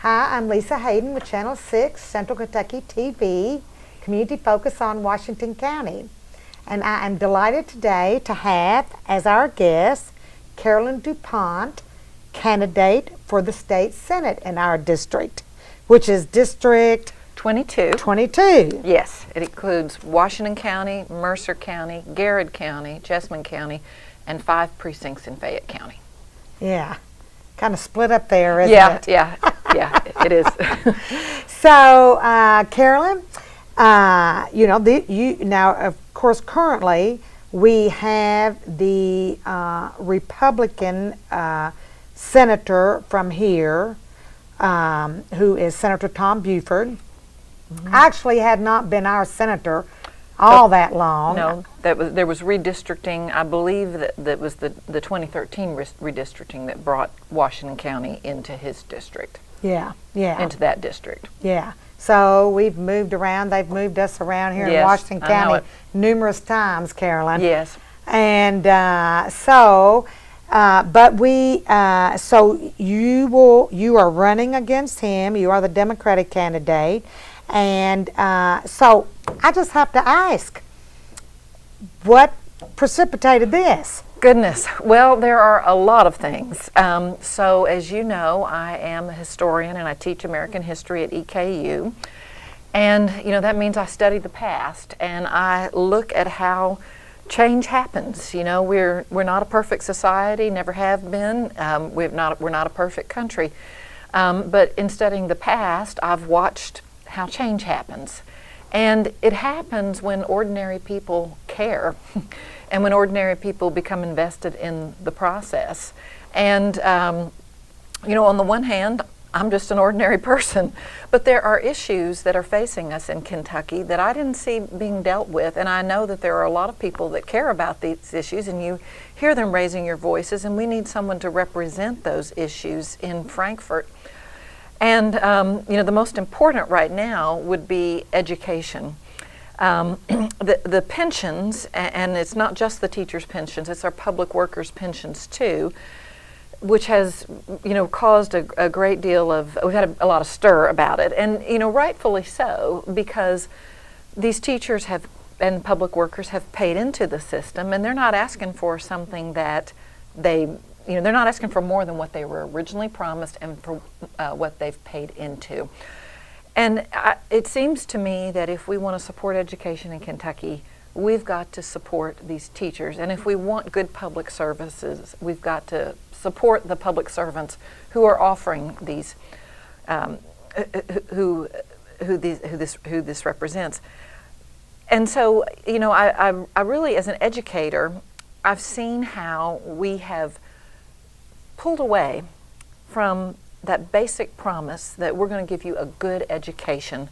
Hi, I'm Lisa Hayden with Channel 6, Central Kentucky TV, community focus on Washington County. And I am delighted today to have as our guest Carolyn DuPont, candidate for the state senate in our district, which is District 22. Yes, it includes Washington County, Mercer County, Garrett County, Jessamine County, and 5 precincts in Fayette County. Yeah, kind of split up there, isn't it? Yeah, it is. So, Carolyn, now, of course, currently we have the Republican senator from here, who is Senator Tom Buford. Actually had not been our senator all that long. No, there was redistricting. I believe that was the 2013 redistricting that brought Washington County into his district. Yeah. Into that district. Yeah. So we've moved around. They've moved us around here in Washington County numerous times, Carolyn. Yes. And so you are running against him. You are the Democratic candidate. And so I just have to ask, what precipitated this? Goodness. Well, there are a lot of things. So as you know, I am a historian and I teach American history at EKU. And, that means I study the past and I look at how change happens. We're not a perfect society, never have been. We're not a perfect country. But in studying the past, I've watched how change happens. And it happens when ordinary people care and when ordinary people become invested in the process. And, on the one hand, I'm just an ordinary person, but there are issues that are facing us in Kentucky that I didn't see being dealt with. And I know that there are a lot of people that care about these issues, and you hear them raising your voices, and we need someone to represent those issues in Frankfort. And, the most important right now would be education. The pensions, and it's not just the teachers' pensions, it's our public workers' pensions too, which has, caused a great deal of, we've had a lot of stir about it. And, rightfully so, because these teachers and public workers have paid into the system, and they're not asking for something that they're not asking for more than what they were originally promised and for what they've paid into. And it seems to me that if we want to support education in Kentucky, we've got to support these teachers. And if we want good public services, we've got to support the public servants who are offering these, who this represents. And so, I really, as an educator, I've seen how we have pulled away from that basic promise that we're going to give you a good education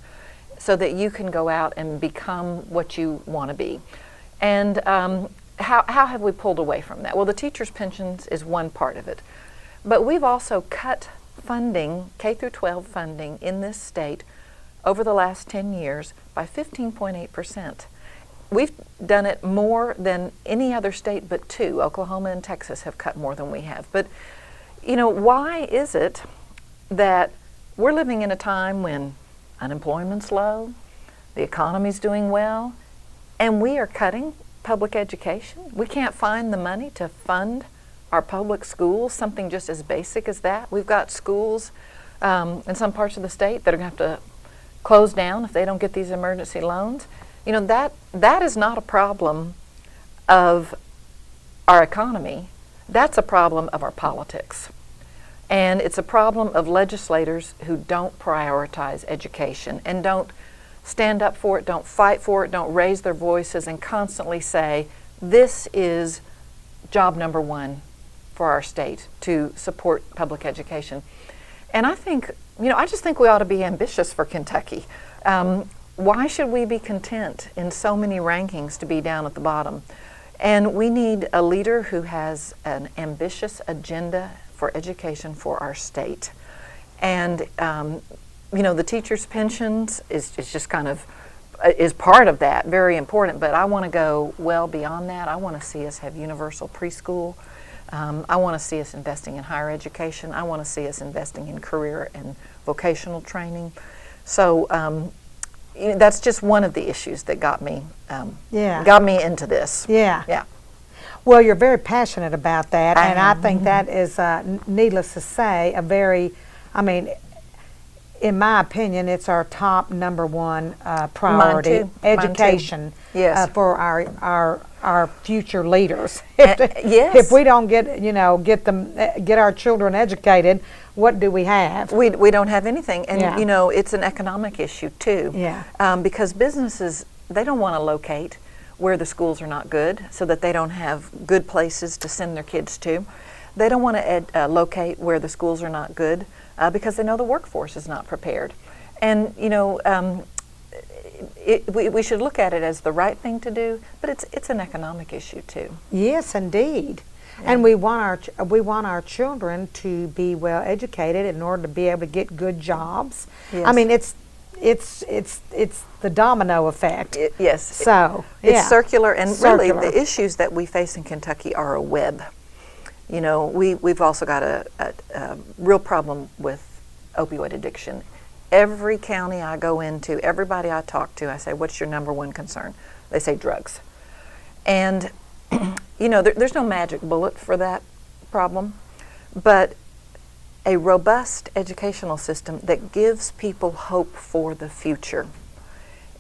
so that you can go out and become what you want to be. And how have we pulled away from that? Well, the teachers' pensions is one part of it. But we've also cut funding, K through 12 funding in this state over the last 10 years by 15.8%. We've done it more than any other state but 2. Oklahoma and Texas have cut more than we have. But, why is it that we're living in a time when unemployment's low, the economy's doing well, and we are cutting public education? We can't find the money to fund our public schools, something just as basic as that. We've got schools in some parts of the state that are going to have to close down if they don't get these emergency loans. That is not a problem of our economy. That's a problem of our politics. And it's a problem of legislators who don't prioritize education and don't stand up for it, don't fight for it, don't raise their voices and constantly say, this is job number 1 for our state, to support public education. And I think, I just think we ought to be ambitious for Kentucky. Why should we be content in so many rankings to be down at the bottom? And we need a leader who has an ambitious agenda for education for our state. And, the teachers' pensions is just kind of, is part of that, very important, but I want to go well beyond that. I want to see us have universal preschool I want to see us investing in higher education. I want to see us investing in career and vocational training. So that's just one of the issues that got me into this. Yeah. Yeah. Well, you're very passionate about that, and I think that is, needless to say, in my opinion, it's our top number one priority. Mine too. Education. Mine too. Yes. For our future leaders. Yes. If we don't get our children educated, what do we have? We don't have anything, and it's an economic issue too. Yeah. Because businesses, they don't want to locate where the schools are not good, so that they don't have good places to send their kids to. They don't want to locate where the schools are not good because they know the workforce is not prepared. And we should look at it as the right thing to do, but it's an economic issue too. Yes, indeed. Yeah. And we want our children to be well educated in order to be able to get good jobs. Yes. I mean, it's the domino effect. Yes. So it's circular, and really the issues that we face in Kentucky are a web. We've also got a real problem with opioid addiction. Every county I go into, everybody I talk to, I say, "What's your number one concern?" They say drugs. And there's no magic bullet for that problem, but a robust educational system that gives people hope for the future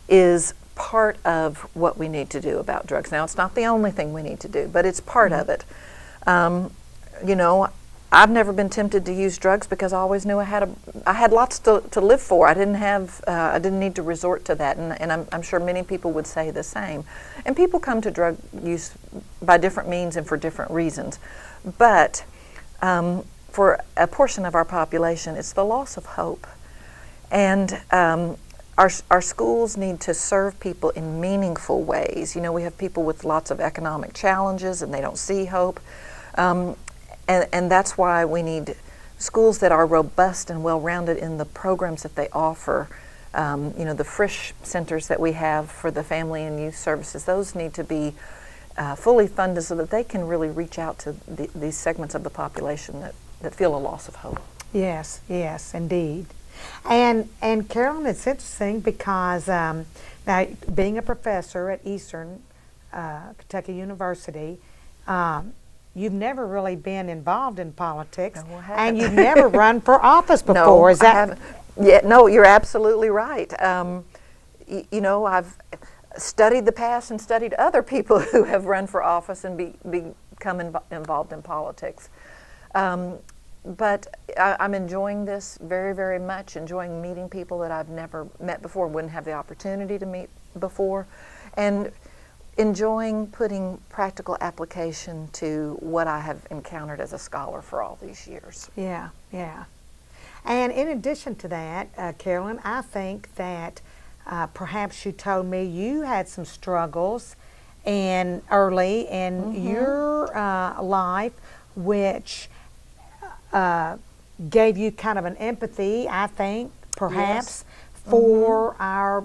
is part of what we need to do about drugs. Now, it's not the only thing we need to do, but it's part of it. I've never been tempted to use drugs because I always knew I had lots to live for. I didn't need to resort to that, and I'm sure many people would say the same. And people come to drug use by different means and for different reasons, but for a portion of our population, it's the loss of hope. And our schools need to serve people in meaningful ways. We have people with lots of economic challenges and they don't see hope. And that's why we need schools that are robust and well-rounded in the programs that they offer. The Frisch centers that we have for the family and youth services, those need to be fully funded so that they can really reach out to these segments of the population that feel a loss of hope. Yes, indeed. And Carolyn, it's interesting because now being a professor at Eastern Kentucky University, you've never really been involved in politics, no, and you've never run for office before. No, is that? I haven't. Yeah, no, you're absolutely right. I've studied the past and studied other people who have run for office and become involved in politics. But I'm enjoying this very, very much, enjoying meeting people that I've never met before, wouldn't have the opportunity to meet before, and enjoying putting practical application to what I have encountered as a scholar for all these years. Yeah. And in addition to that, Carolyn, I think that perhaps you told me you had some struggles early in your life, which gave you kind of an empathy, I think, perhaps, for our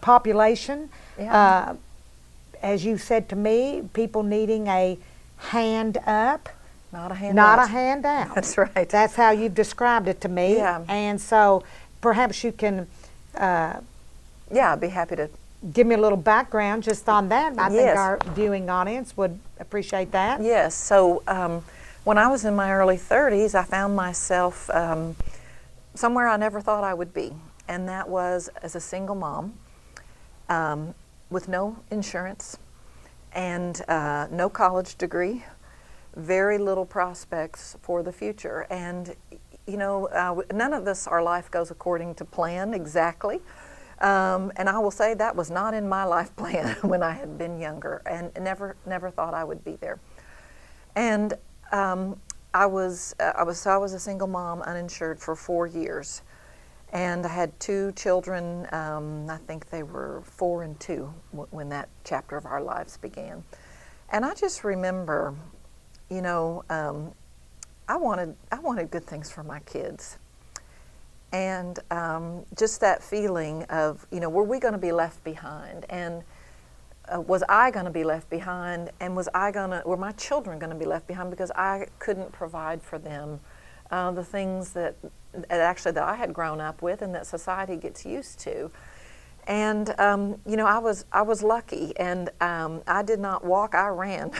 population. Yeah. As you said to me, people needing a hand up. Not a hand Not out. a hand out. That's right. That's how you've described it to me. Yeah. And so perhaps you can I'd be happy to. give me a little background just on that. I think Yes. our viewing audience would appreciate that. Yes. So when I was in my early 30s, I found myself somewhere I never thought I would be, and that was as a single mom with no insurance and no college degree, very little prospects for the future. And none of this, our life goes according to plan exactly. And I will say that was not in my life plan when I had been younger, and never thought I would be there. And I was a single mom, uninsured for 4 years, and I had 2 children. I think they were 4 and 2 when that chapter of our lives began. And I just remember, I wanted good things for my kids. And just that feeling of, were we going to be left behind? And was I going to be left behind, and were my children going to be left behind because I couldn't provide for them the things that I had grown up with and that society gets used to. And I was lucky, and I did not walk. I ran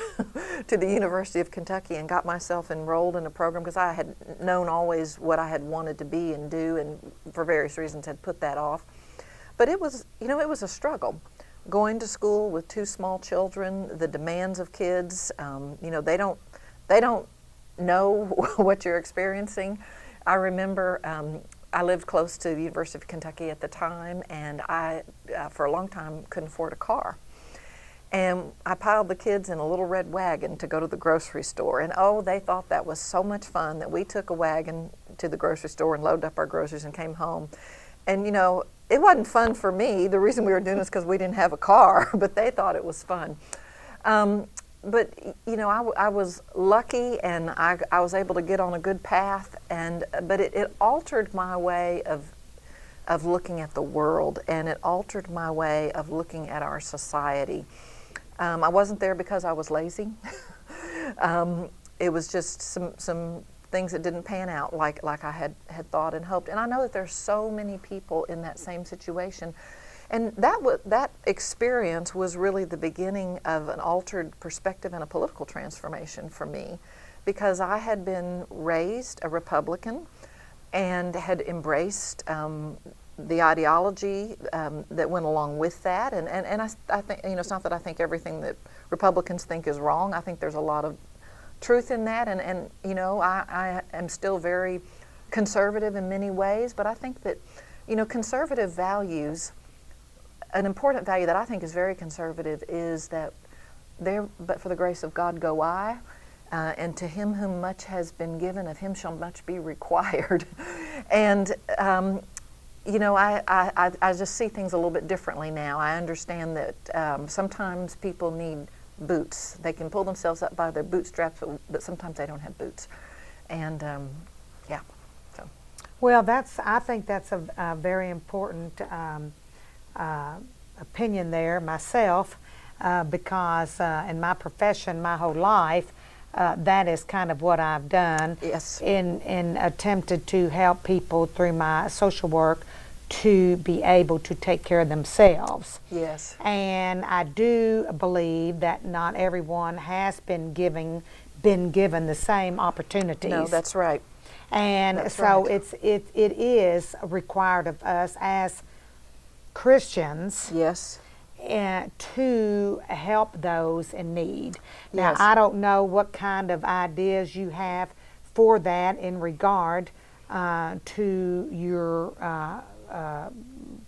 to the University of Kentucky and got myself enrolled in a program because I had known always what I had wanted to be and do, and for various reasons had put that off. But it was a struggle. Going to school with 2 small children, the demands of kids, they don't know what you're experiencing. I remember I lived close to the University of Kentucky at the time, and I, for a long time, couldn't afford a car. And I piled the kids in a little red wagon to go to the grocery store. And oh, they thought that was so much fun that we took a wagon to the grocery store and loaded up our groceries and came home. And it wasn't fun for me. The reason we were doing it is because we didn't have a car, but they thought it was fun. But I was lucky, and I was able to get on a good path, but it altered my way of looking at the world, and it altered my way of looking at our society. I wasn't there because I was lazy. It was just some things that didn't pan out like I had thought and hoped. And I know that there's so many people in that same situation. And that experience was really the beginning of an altered perspective and a political transformation for me, because I had been raised a Republican and had embraced the ideology that went along with that. And I think, it's not that I think everything that Republicans think is wrong. I think there's a lot of truth in that. And I am still very conservative in many ways, but I think that, conservative values, an important value that I think is very conservative is that but for the grace of God go I, and to him whom much has been given, of him shall much be required. And, I just see things a little bit differently now. I understand that sometimes people need boots. They can pull themselves up by their bootstraps, but sometimes they don't have boots. And, so. Well, I think that's a very important opinion there myself, because in my profession my whole life, that is kind of what I've done. Yes. in attempted to help people through my social work to be able to take care of themselves. Yes. And I do believe that not everyone has been given the same opportunities. No, that's right. And that's so right. it is required of us as Christians, yes, to help those in need. Now, Yes. I don't know what kind of ideas you have for that in regard to your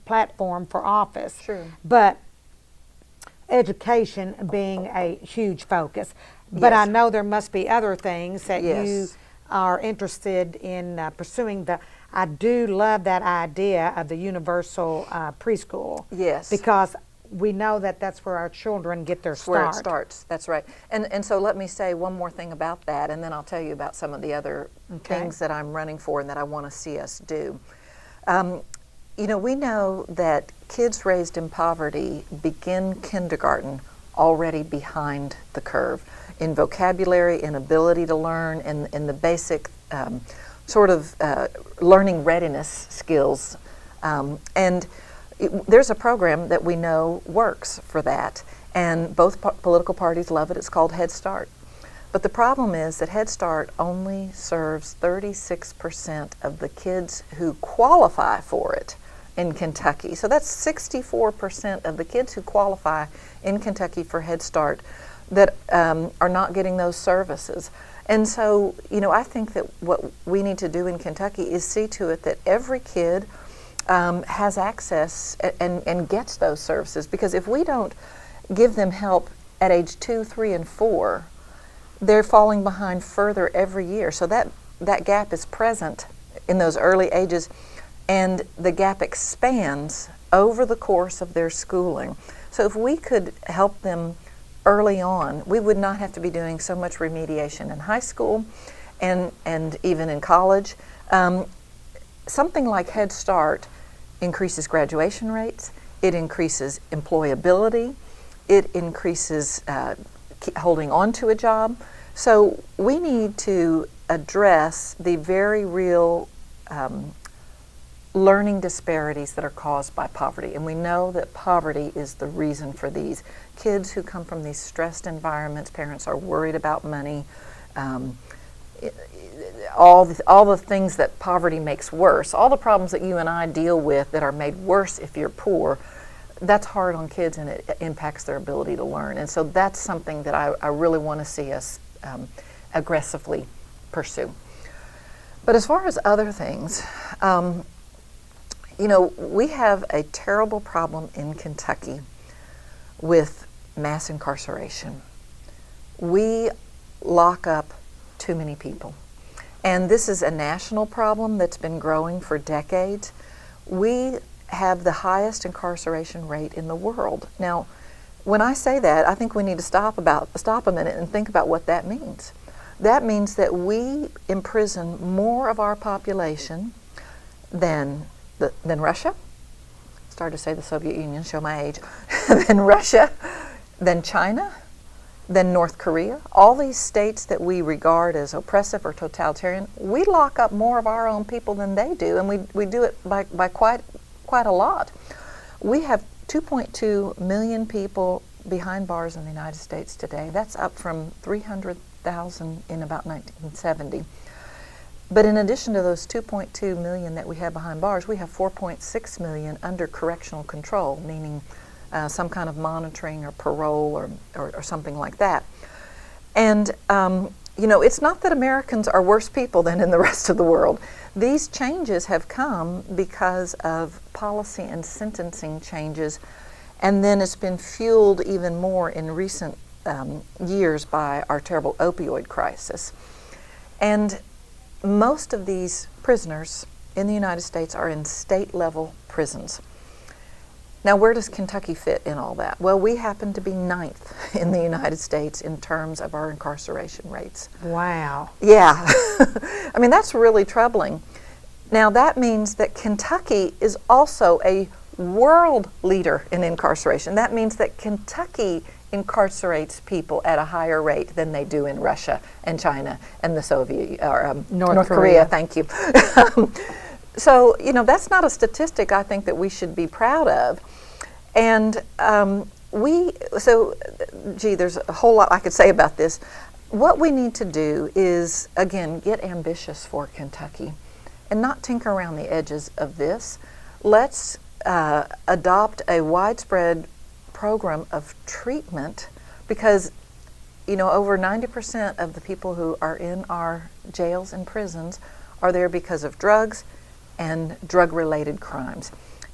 platform for office. Sure. But education being a huge focus. But I Yes. know there must be other things that you Yes. are interested in pursuing. I do love that idea of the universal preschool. Yes. Because we know that that's where our children get their start. Where it starts, that's right. And so let me say one more thing about that, and then I'll tell you about some of the other things that I'm running for and that I want to see us do. We know that kids raised in poverty begin kindergarten already behind the curve in vocabulary, in ability to learn, in the basic learning readiness skills. There's a program that we know works for that, and both political parties love it. It's called Head Start. But the problem is that Head Start only serves 36% of the kids who qualify for it in Kentucky. So that's 64% of the kids who qualify in Kentucky for Head Start that are not getting those services. And so, I think that what we need to do in Kentucky is see to it that every kid has access and gets those services. Because if we don't give them help at age 2, 3, and 4, they're falling behind further every year. So that gap is present in those early ages, and the gap expands over the course of their schooling. So if we could help them early on, we would not have to be doing so much remediation in high school and even in college. Something like Head Start increases graduation rates, it increases employability, it increases holding on to a job. So we need to address the very real learning disparities that are caused by poverty. And we know that poverty is the reason for these. Kids who come from these stressed environments, parents are worried about money, all the things that poverty makes worse, all the problems that you and I deal with that are made worse if you're poor, that's hard on kids and it impacts their ability to learn. And so that's something that I really want to see us aggressively pursue. But as far as other things, you know, we have a terrible problem in Kentucky with mass incarceration. We lock up too many people. And this is a national problem that's been growing for decades. We have the highest incarceration rate in the world. Now, when I say that, I think we need to stop a minute and think about what that means. That means that we imprison more of our population than Russia. Started to say the Soviet Union, show my age. Than Russia, than China, than North Korea. All these states that we regard as oppressive or totalitarian, we lock up more of our own people than they do, and we do it by quite a lot. We have 2.2 million people behind bars in the United States today. That's up from 300,000 in about 1970. But in addition to those 2.2 million that we have behind bars, we have 4.6 million under correctional control, meaning some kind of monitoring or parole or something like that. And you know, it's not that Americans are worse people than in the rest of the world. These changes have come because of policy and sentencing changes, and then it's been fueled even more in recent years by our terrible opioid crisis. And most of these prisoners in the United States are in state-level prisons. Now, where does Kentucky fit in all that? Well, we happen to be 9th in the United States in terms of our incarceration rates. Wow. Yeah. I mean, that's really troubling. Now, that means that Kentucky is also a world leader in incarceration. That means that Kentucky incarcerates people at a higher rate than they do in Russia and China and the Soviet, or North Korea. Thank you. So, you know, that's not a statistic I think that we should be proud of. And there's a whole lot I could say about this. What we need to do is, again, get ambitious for Kentucky and not tinker around the edges of this. Let's adopt a widespread program of treatment, because, you know, over 90% of the people who are in our jails and prisons are there because of drugs and drug-related crimes.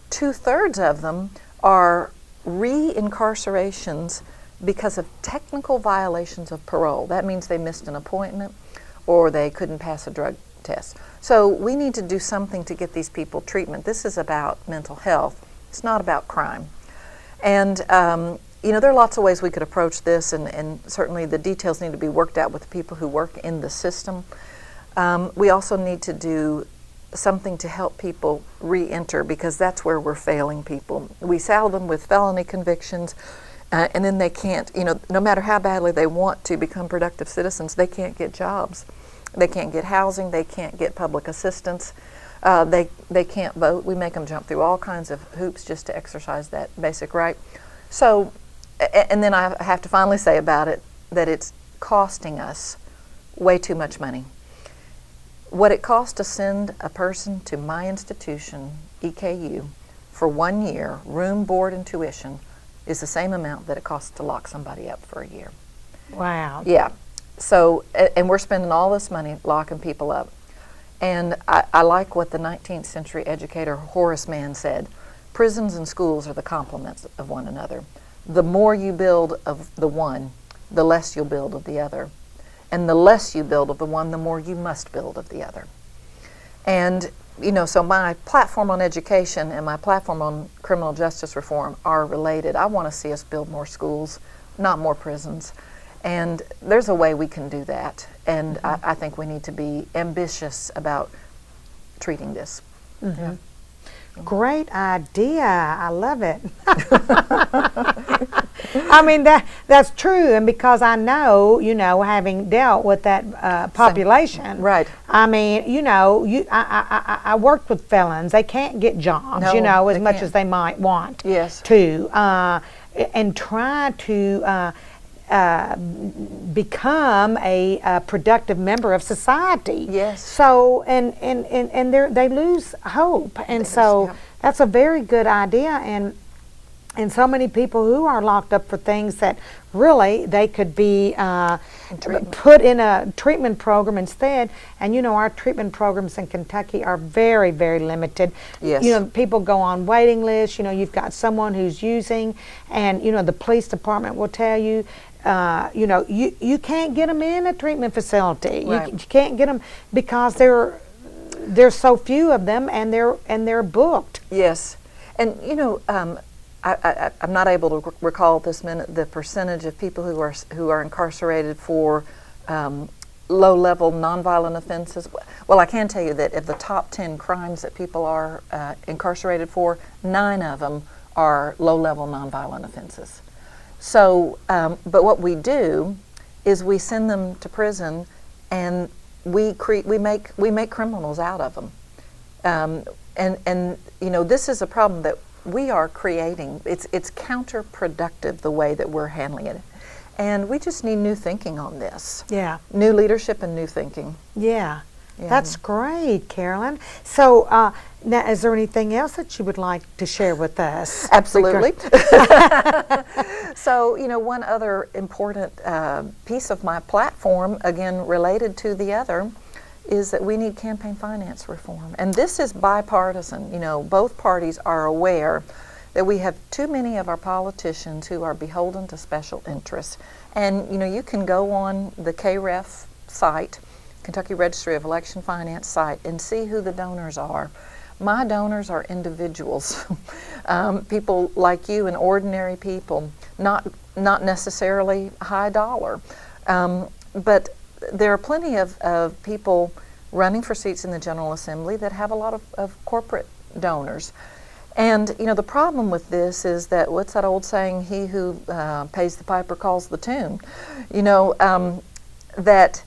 2/3 of them are re-incarcerations because of technical violations of parole. That means they missed an appointment or they couldn't pass a drug test. So we need to do something to get these people treatment. This is about mental health. It's not about crime. And you know, there are lots of ways we could approach this, and certainly the details need to be worked out with the people who work in the system. We also need to do something to help people re-enter, because that's where we're failing people. We saddle them with felony convictions, and then they can't, you know, no matter how badly they want to become productive citizens, they can't get jobs. They can't get housing. They can't get public assistance. They can't vote. We make them jump through all kinds of hoops just to exercise that basic right. So, and then I have to finally say about it that it's costing us way too much money. What it costs to send a person to my institution, EKU, for 1 year, room, board, and tuition, is the same amount that it costs to lock somebody up for a year. Wow. Yeah. So, and we're spending all this money locking people up. And I like what the 19th century educator Horace Mann said: prisons and schools are the complements of one another. The more you build of the one, the less you'll build of the other. And the less you build of the one, the more you must build of the other. And, you know, so my platform on education and my platform on criminal justice reform are related. I want to see us build more schools, not more prisons. And there's a way we can do that. And I think we need to be ambitious about treating this. Mm-hmm. Yeah. Great idea. I love it. I mean, that's true, and because I know, having dealt with that population, right. I mean, I worked with felons. They can't get jobs, as much as they might want to, and try to become a productive member of society. Yes. So and they lose hope, and so that's a very good idea. And so many people who are locked up for things that really they could be put in a treatment program instead. And our treatment programs in Kentucky are very, very limited. Yes. People go on waiting lists. You've got someone who's using, and the police department will tell you, you can't get them in a treatment facility. Right. You can't get them because there's so few of them, and they're booked. Yes, and I'm not able to recall at this minute the percentage of people who are incarcerated for low-level nonviolent offenses. Well, I can tell you that of the top 10 crimes that people are incarcerated for, 9 of them are low-level nonviolent offenses. So, but what we do is we send them to prison, and we make criminals out of them. And this is a problem that we are creating. It's counterproductive the way that we're handling it, and we just need new thinking on this. Yeah, new leadership and new thinking. Yeah, that's great, Carolyn. So now, is there anything else that you would like to share with us? Absolutely. So one other important piece of my platform, again related to the other, is that we need campaign finance reform. And this is bipartisan. Both parties are aware that we have too many of our politicians who are beholden to special interests. And you can go on the KREF site, Kentucky Registry of Election Finance site, and see who the donors are. My donors are individuals, people like you and ordinary people, not necessarily high dollar. But there are plenty of people running for seats in the General Assembly that have a lot of corporate donors. And the problem with this is that, what's that old saying, he who pays the piper calls the tune, that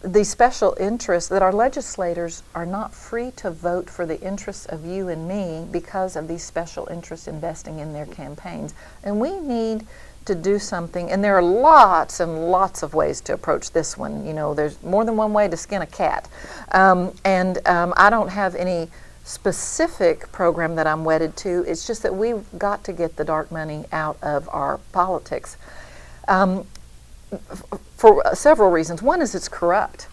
the special interests, that our legislators are not free to vote for the interests of you and me because of these special interests investing in their campaigns. And we need to do something, and there are lots and lots of ways to approach this one. There's more than one way to skin a cat. I don't have any specific program that I'm wedded to. It's just that we've got to get the dark money out of our politics for several reasons. One is it's corrupt.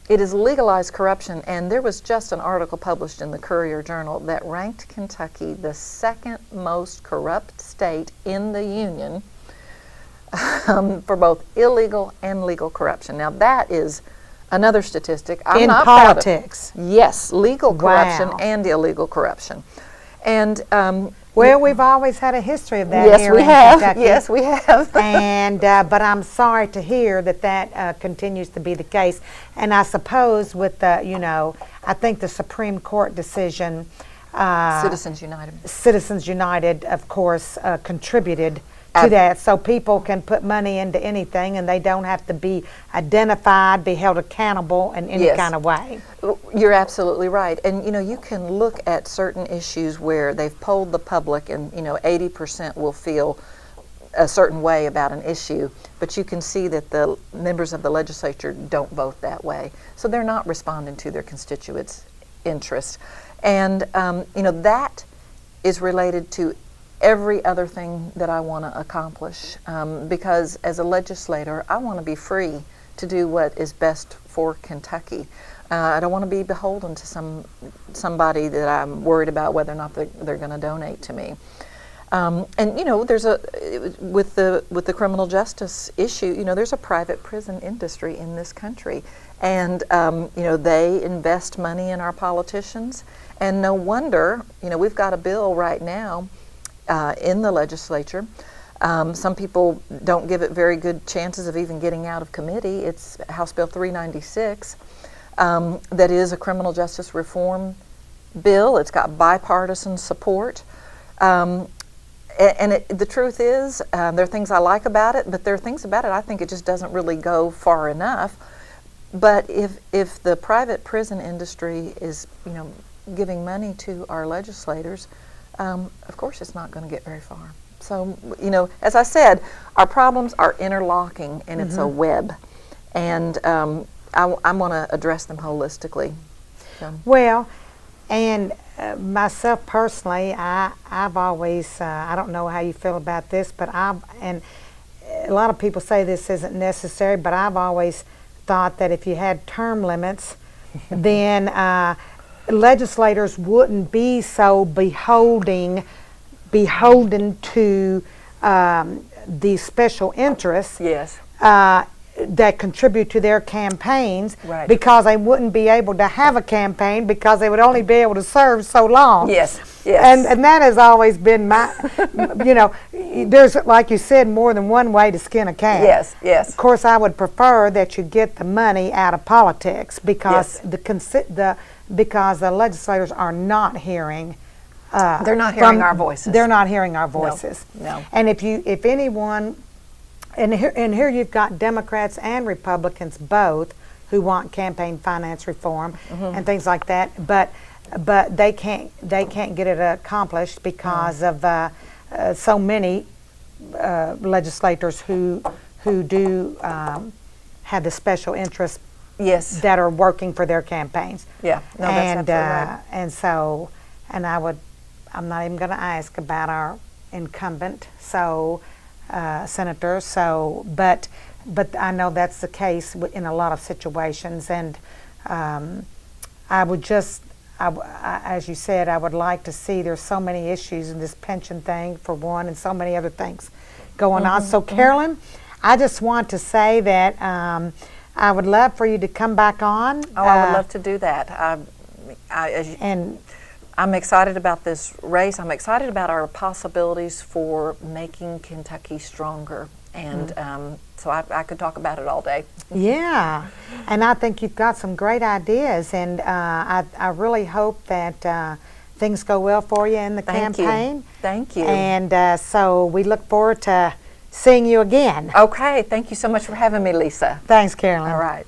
It is legalized corruption, and there was just an article published in the Courier-Journal that ranked Kentucky the second most corrupt state in the Union for both illegal and legal corruption. Now that is another statistic I'm in not politics. Proud of. Yes, legal corruption and illegal corruption. And well, we've always had a history of that here in Kentucky. Yes, we have. And but I'm sorry to hear that continues to be the case. And I suppose with the, I think the Supreme Court decision, Citizens United, of course, contributed to that, so people can put money into anything and they don't have to be identified, be held accountable in any kind of way. You're absolutely right. And you can look at certain issues where they've polled the public and 80% will feel a certain way about an issue, but you can see that the members of the legislature don't vote that way. So they're not responding to their constituents' interests. And that is related to every other thing that I want to accomplish, because as a legislator, I want to be free to do what is best for Kentucky. I don't want to be beholden to somebody that I'm worried about whether or not they're going to donate to me. And there's with the criminal justice issue, there's a private prison industry in this country, and they invest money in our politicians, and no wonder we've got a bill right now in the legislature. Some people don't give it very good chances of even getting out of committee. It's House Bill 396, that is a criminal justice reform bill. It's got bipartisan support. The truth is, there are things I like about it, but there are things about it I think it just doesn't really go far enough. But if the private prison industry is, giving money to our legislators, of course it's not going to get very far. So, as I said, our problems are interlocking, and it's a web. And I want to address them holistically. So. Well, and myself personally, I've always, I don't know how you feel about this, but and a lot of people say this isn't necessary, but I've always thought that if you had term limits, then legislators wouldn't be so beholden to these special interests. Yes. That contribute to their campaigns, Right. because they wouldn't be able to have a campaign because they would only be able to serve so long. Yes, yes. And that has always been my, there's, like you said, more than one way to skin a cat. Yes, yes. Of course, I would prefer that you get the money out of politics, because because the legislators are not hearing. They're not hearing our voices. They're not hearing our voices. No. And if anyone. And here you've got Democrats and Republicans both who want campaign finance reform and things like that, but they can't get it accomplished because of so many legislators who do have the special interests Yes. that are working for their campaigns. Yeah. No, that's absolutely right. And so, I'm not even going to ask about our incumbent, senator. So, but I know that's the case in a lot of situations, and I would just, as you said, I would like to see. There's so many issues in this pension thing, for one, and so many other things going on. So, Carolyn, I just want to say that I would love for you to come back on. Oh, I would love to do that. I'm excited about this race. I'm excited about our possibilities for making Kentucky stronger. And so I could talk about it all day. Yeah, and I think you've got some great ideas, and I really hope that things go well for you in the campaign. Thank you. And so we look forward to seeing you again. Okay, thank you so much for having me, Lisa. Thanks, Carolyn. All right.